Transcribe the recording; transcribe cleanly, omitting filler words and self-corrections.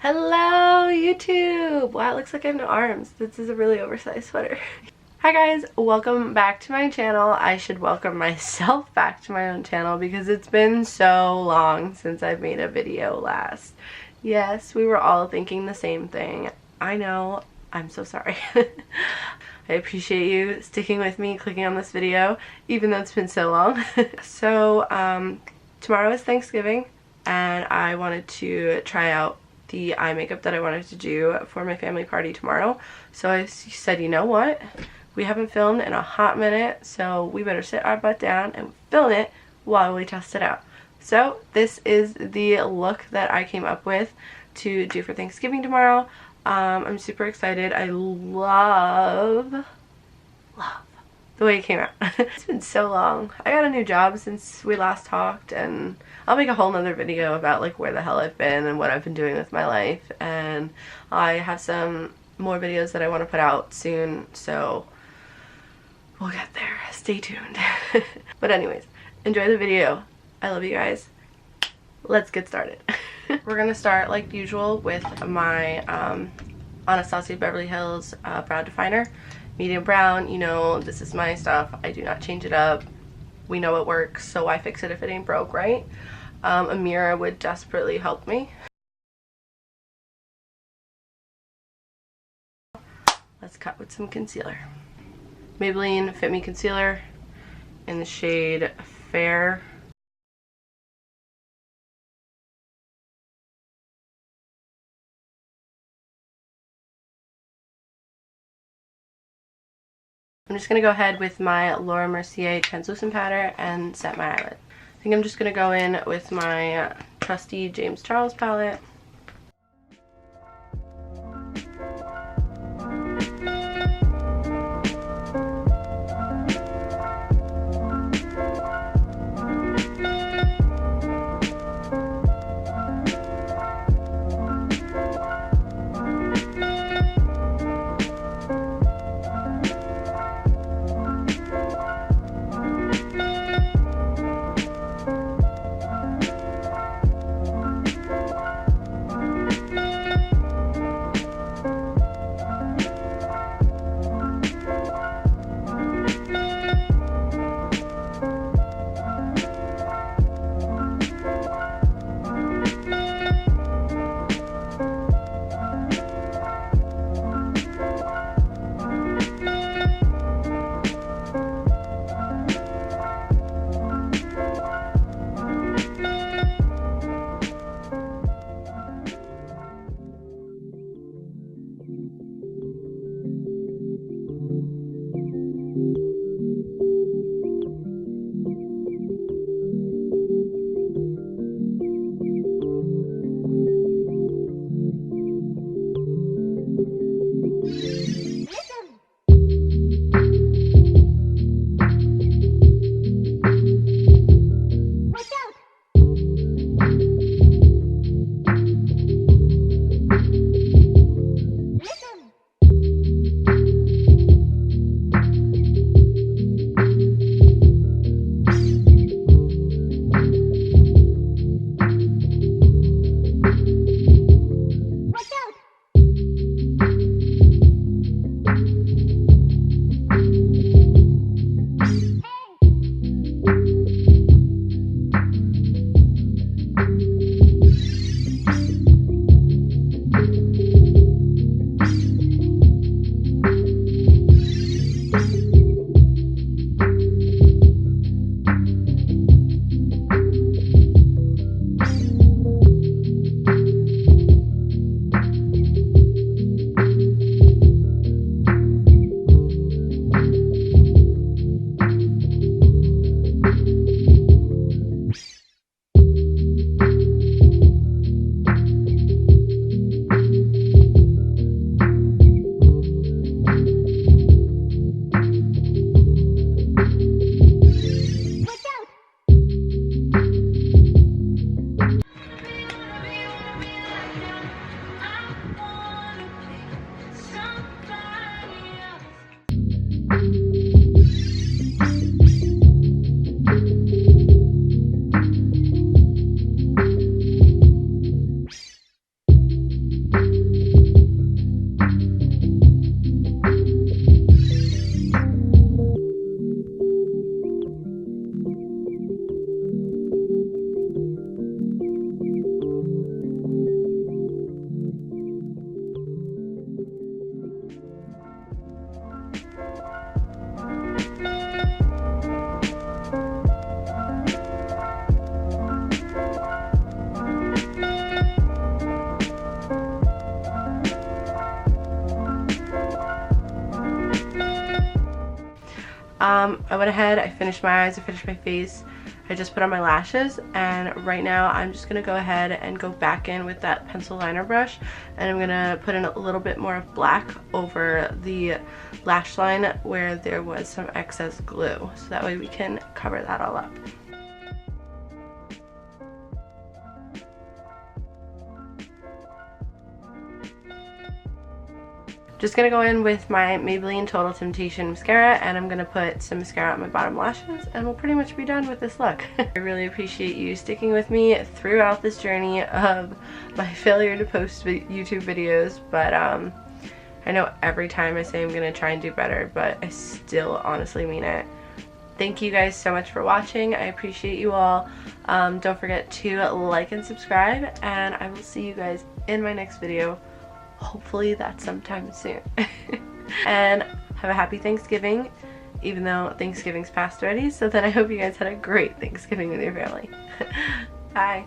Hello, YouTube! Wow, it looks like I have no arms. This is a really oversized sweater. Hi guys, welcome back to my channel. I should welcome myself back to my own channel because it's been so long since I've made a video last. Yes, we were all thinking the same thing. I know, I'm so sorry. I appreciate you sticking with me, clicking on this video, even though it's been so long. Tomorrow is Thanksgiving, and I wanted to try out the eye makeup that I wanted to do for my family party tomorrow. So I said, you know what? We haven't filmed in a hot minute, so we better sit our butt down and film it while we test it out. So this is the look that I came up with to do for Thanksgiving tomorrow. I'm super excited. I love the way it came out. It's been so long. I got a new job since we last talked, and I'll make a whole nother video about like where the hell I've been and what I've been doing with my life, and I have some more videos that I want to put out soon, so we'll get there. Stay tuned. But anyways, enjoy the video. I love you guys. Let's get started. We're gonna start like usual with my Anastasia Beverly Hills brow definer. Medium brown, you know, this is my stuff. I do not change it up. We know it works, so why fix it if it ain't broke, right? A mirror would desperately help me. Let's cut with some concealer. Maybelline Fit Me Concealer in the shade Fair. I'm just going to go ahead with my Laura Mercier translucent powder and set my eyelid. I think I'm just going to go in with my trusty James Charles palette. I went ahead, I finished my eyes, I finished my face, I just put on my lashes, and right now I'm just going to go ahead and go back in with that pencil liner brush, and I'm going to put in a little bit more of black over the lash line where there was some excess glue, so that way we can cover that all up. Just gonna go in with my Maybelline Total Temptation mascara, and I'm gonna put some mascara on my bottom lashes, and we'll pretty much be done with this look. I really appreciate you sticking with me throughout this journey of my failure to post YouTube videos, but I know every time I say I'm gonna try and do better, but I still honestly mean it. Thank you guys so much for watching. I appreciate you all. Don't forget to like and subscribe, and I will see you guys in my next video. Hopefully that's sometime soon. And have a happy Thanksgiving, even though Thanksgiving's passed already. So then I hope you guys had a great Thanksgiving with your family. Bye.